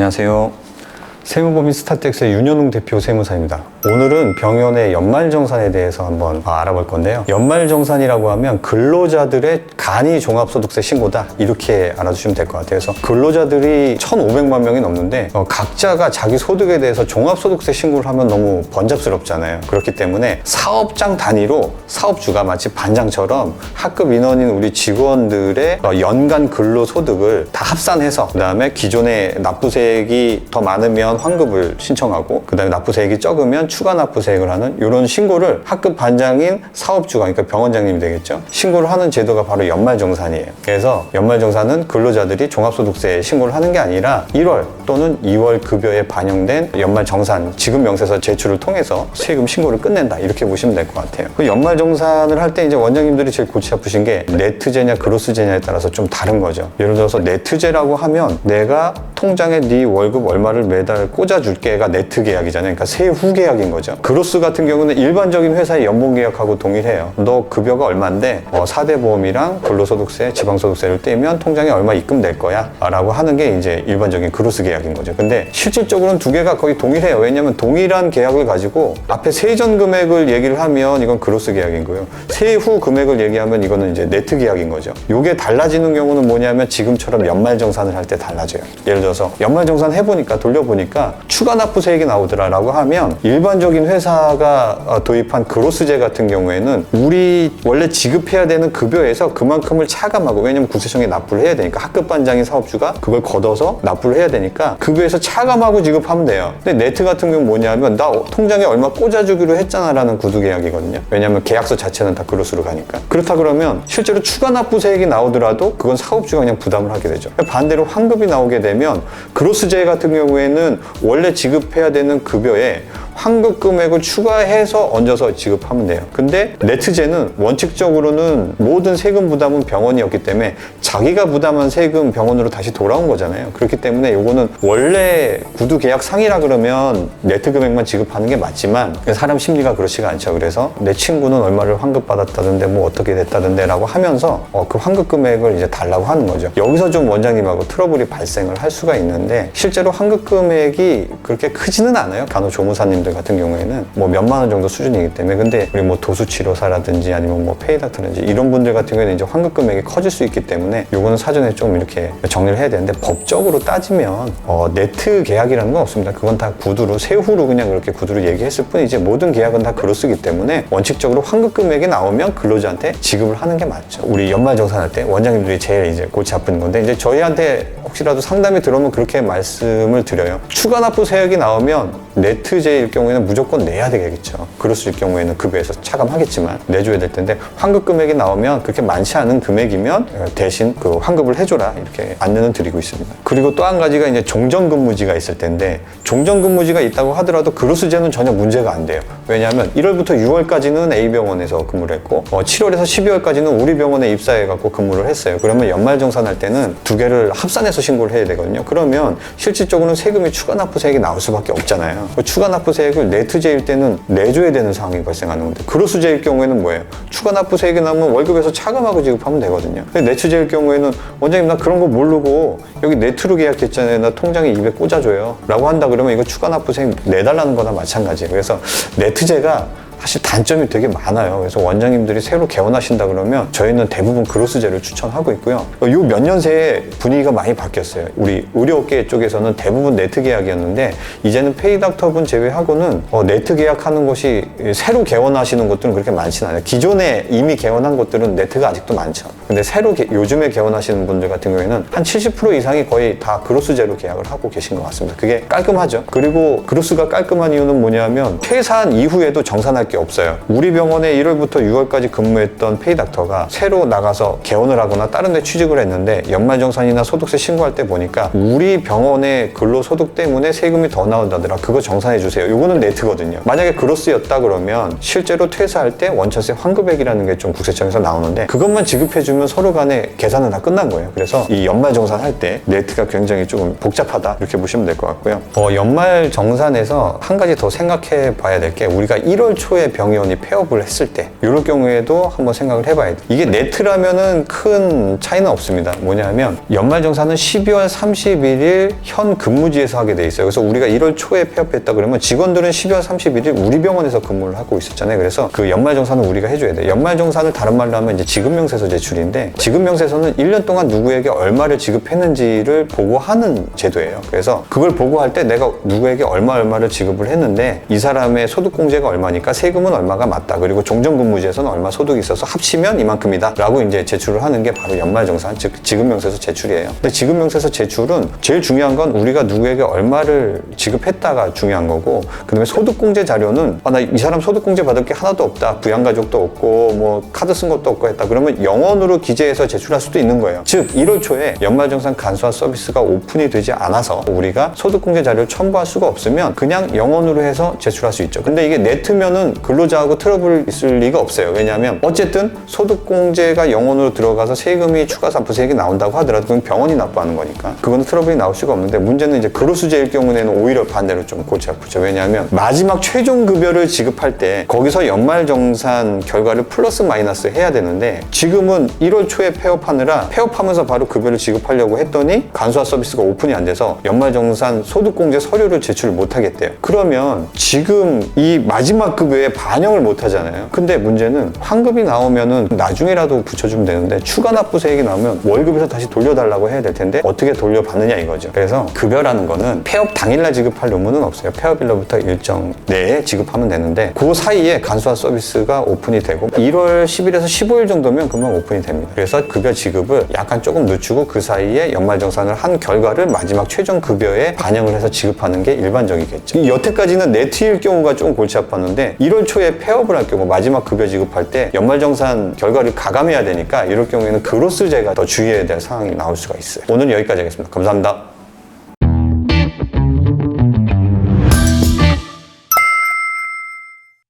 안녕하세요. 세무법인 스타텍스의 윤현웅 대표 세무사입니다. 오늘은 병연의 연말정산에 대해서 한번 알아볼 건데요. 연말정산이라고 하면 근로자들의 간이 종합소득세 신고다, 이렇게 알아주시면 될 것 같아요. 그래서 근로자들이 1,500만 명이 넘는데 각자가 자기 소득에 대해서 종합소득세 신고를 하면 너무 번잡스럽잖아요. 그렇기 때문에 사업장 단위로 사업주가 마치 반장처럼 하급 인원인 우리 직원들의 연간 근로소득을 다 합산해서, 그 다음에 기존에 납부세액이 더 많으면 환급을 신청하고, 그 다음에 납부세액이 적으면 추가 납부세액을 하는 이런 신고를 하급 반장인 사업주가, 그러니까 병원장님이 되겠죠, 신고를 하는 제도가 바로 연말정산이에요. 그래서 연말정산은 근로자들이 종합소득세 신고를 하는 게 아니라 1월 또는 2월 급여에 반영된 연말정산 지급 명세서 제출을 통해서 세금 신고를 끝낸다, 이렇게 보시면 될 것 같아요. 그 연말정산을 할 때 이제 원장님들이 제일 골치 아프신 게 네트제냐 그로스제냐에 따라서 좀 다른 거죠. 예를 들어서 네트제라고 하면 내가 통장에 네 월급 얼마를 매달 꽂아줄게가 네트 계약이잖아요. 그러니까 세후 계약인 거죠. 그로스 같은 경우는 일반적인 회사의 연봉 계약하고 동일해요. 너 급여가 얼만데 4대 보험이랑 근로소득세, 지방소득세를 떼면 통장에 얼마 입금될 거야 라고 하는 게 이제 일반적인 그로스 계약인 거죠. 근데 실질적으로는 두 개가 거의 동일해요. 왜냐면 동일한 계약을 가지고 앞에 세전 금액을 얘기를 하면 이건 그로스 계약인 거예요. 세후 금액을 얘기하면 이거는 이제 네트 계약인 거죠. 요게 달라지는 경우는 뭐냐면 지금처럼 연말정산을 할 때 달라져요. 예를 들어서 연말정산 해보니까, 돌려보니까 추가 납부세액이 나오더라라고 하면 일반적인 회사가 도입한 그로스제 같은 경우에는 우리 원래 지급해야 되는 급여에서 그만큼을 차감하고, 왜냐면 구세청에 납부를 해야 되니까, 하급 반장인 사업주가 그걸 걷어서 납부를 해야 되니까 급여에서 차감하고 지급하면 돼요. 근데 네트 같은 경우는 뭐냐면 나 통장에 얼마 꽂아주기로 했잖아 라는 구두 계약이거든요. 왜냐면 계약서 자체는 다 그로스로 가니까. 그렇다 그러면 실제로 추가 납부세액이 나오더라도 그건 사업주가 그냥 부담을 하게 되죠. 반대로 환급이 나오게 되면 그로스제 같은 경우에는 원래 지급해야 되는 급여에 환급 금액을 추가해서 얹어서 지급하면 돼요. 근데 네트제는 원칙적으로는 모든 세금 부담은 병원이었기 때문에 자기가 부담한 세금 병원으로 다시 돌아온 거잖아요. 그렇기 때문에 요거는 원래 구두 계약 상이라 그러면 네트 금액만 지급하는 게 맞지만 사람 심리가 그렇지가 않죠. 그래서 내 친구는 얼마를 환급 받았다던데 뭐 어떻게 됐다던데 라고 하면서 그 환급 금액을 이제 달라고 하는 거죠. 여기서 좀 원장님하고 트러블이 발생을 할 수가 있는데, 실제로 환급 금액이 그렇게 크지는 않아요. 간호조무사님들 같은 경우에는 뭐 몇만 원 정도 수준이기 때문에. 근데 우리 뭐 도수치료사라든지 아니면 뭐 페이닥터든지 이런 분들 같은 경우에는 이제 환급 금액이 커질 수 있기 때문에 요거는 사전에 좀 이렇게 정리를 해야 되는데, 법적으로 따지면 네트 계약이라는 건 없습니다. 그건 다 구두로, 세후로 그냥 그렇게 구두로 얘기했을 뿐이지 모든 계약은 다 그로스기 때문에 원칙적으로 환급 금액이 나오면 근로자한테 지급을 하는 게 맞죠. 우리 연말정산할 때 원장님들이 제일 이제 골치 아픈 건데, 이제 저희한테 혹시라도 상담이 들어오면 그렇게 말씀을 드려요. 추가 납부세액이 나오면 네트제일 경우에는 무조건 내야 되겠죠. 그로스일 경우에는 급여에서 차감하겠지만 내줘야 될 텐데, 환급 금액이 나오면 그렇게 많지 않은 금액이면 대신 그 환급을 해줘라, 이렇게 안내는 드리고 있습니다. 그리고 또 한 가지가 이제 종전근무지가 있을 텐데, 종전근무지가 있다고 하더라도 그로스제는 전혀 문제가 안 돼요. 왜냐하면 1월부터 6월까지는 A병원에서 근무를 했고 7월에서 12월까지는 우리 병원에 입사해갖고 근무를 했어요. 그러면 연말정산할 때는 두 개를 합산해서 신고를 해야 되거든요. 그러면 실질적으로는 세금이 추가 납부세액이 나올 수밖에 없잖아요. 추가 납부세액을 네트제일 때는 내줘야 되는 상황이 발생하는 건데, 그로스제일 경우에는 뭐예요? 추가 납부세액이 나오면 월급에서 차감하고 지급하면 되거든요. 근데 네트제일 경우에는 원장님 나 그런 거 모르고 여기 네트로 계약했잖아요. 나 통장에 입에 꽂아줘요 라고 한다 그러면 이거 추가 납부세액 내달라는 거나 마찬가지예요. 그래서 네트제가 사실 단점이 되게 많아요. 그래서 원장님들이 새로 개원하신다 그러면 저희는 대부분 그로스제를 추천하고 있고요. 요 몇 년 새에 분위기가 많이 바뀌었어요. 우리 의료업계 쪽에서는 대부분 네트 계약이었는데, 이제는 페이닥터분 제외하고는 네트 계약하는 곳이 새로 개원하시는 곳들은 그렇게 많지는 않아요. 기존에 이미 개원한 곳들은 네트가 아직도 많죠. 근데 새로 요즘에 개원하시는 분들 같은 경우에는 한 70% 이상이 거의 다 그로스제로 계약을 하고 계신 것 같습니다. 그게 깔끔하죠. 그리고 그로스가 깔끔한 이유는 뭐냐면 퇴사한 이후에도 정산할 게 없어요. 우리 병원에 1월부터 6월까지 근무했던 페이닥터가 새로 나가서 개원을 하거나 다른 데 취직을 했는데 연말정산이나 소득세 신고할 때 보니까 우리 병원의 근로소득 때문에 세금이 더 나온다더라, 그거 정산해 주세요. 요거는 네트거든요. 만약에 그로스였다 그러면 실제로 퇴사할 때 원천세 환급액이라는 게 좀 국세청에서 나오는데, 그것만 지급해주면 서로 간에 계산은 다 끝난 거예요. 그래서 이 연말정산할 때 네트가 굉장히 조금 복잡하다, 이렇게 보시면 될 것 같고요. 연말정산에서 한 가지 더 생각해 봐야 될 게, 우리가 1월 초에 초에 병의원이 폐업을 했을 때 이럴 경우에도 한번 생각을 해봐야 돼. 이게 네트라면은 큰 차이는 없습니다. 뭐냐면 연말정산은 12월 31일 현 근무지에서 하게 돼 있어요. 그래서 우리가 1월 초에 폐업했다 그러면 직원들은 12월 31일 우리 병원에서 근무를 하고 있었잖아요. 그래서 그 연말정산은 우리가 해줘야 돼. 연말정산을 다른 말로 하면 이제 지급명세서 제출인데, 지급명세서는 1년 동안 누구에게 얼마를 지급했는지를 보고하는 제도예요. 그래서 그걸 보고할 때 내가 누구에게 얼마를 지급을 했는데 이 사람의 소득공제가 얼마니까 세금은 얼마가 맞다. 그리고 종전근무지에서는 얼마 소득이 있어서 합치면 이만큼이다. 라고 이제 제출을 하는 게 바로 연말정산, 즉 지급명세서 제출이에요. 근데 지급명세서 제출은 제일 중요한 건 우리가 누구에게 얼마를 지급했다가 중요한 거고, 그 다음에 소득공제 자료는 나 이 사람 소득공제 받을 게 하나도 없다. 부양가족도 없고 뭐 카드 쓴 것도 없고 했다. 그러면 영원으로 기재해서 제출할 수도 있는 거예요. 즉 1월 초에 연말정산 간소화 서비스가 오픈이 되지 않아서 우리가 소득공제 자료를 첨부할 수가 없으면 그냥 영원으로 해서 제출할 수 있죠. 근데 이게 네트면은 근로자하고 트러블 있을 리가 없어요. 왜냐하면 어쨌든 소득공제가 영원으로 들어가서 세금이 추가 상부세액이 나온다고 하더라도 그건 병원이 납부하는 거니까 그거는 트러블이 나올 수가 없는데, 문제는 이제 근로수재일 경우에는 오히려 반대로 좀 골치 아프죠. 왜냐하면 마지막 최종 급여를 지급할 때 거기서 연말정산 결과를 플러스 마이너스 해야 되는데, 지금은 1월 초에 폐업하느라 폐업하면서 바로 급여를 지급하려고 했더니 간소화 서비스가 오픈이 안 돼서 연말정산 소득공제 서류를 제출을 못 하겠대요. 그러면 지금 이 마지막 급여에 반영을 못 하잖아요. 근데 문제는 환급이 나오면은 나중에라도 붙여주면 되는데 추가 납부세액이 나오면 월급에서 다시 돌려달라고 해야 될 텐데 어떻게 돌려받느냐 이거죠. 그래서 급여라는 거는 폐업 당일날 지급할 의무는 없어요. 폐업일로부터 일정 내에 지급하면 되는데 그 사이에 간소화 서비스가 오픈이 되고 1월 10일에서 15일 정도면 금방 오픈이 됩니다. 그래서 급여 지급을 약간 조금 늦추고 그 사이에 연말정산을 한 결과를 마지막 최종 급여에 반영을 해서 지급하는 게 일반적이겠죠. 여태까지는 네트일 경우가 조금 골치 아팠는데 1월 초에 폐업을 할 경우 마지막 급여 지급할 때 연말정산 결과를 가감해야 되니까 이럴 경우에는 그로스제가 더 주의해야 될 상황이 나올 수가 있어요. 오늘 여기까지 하겠습니다. 감사합니다.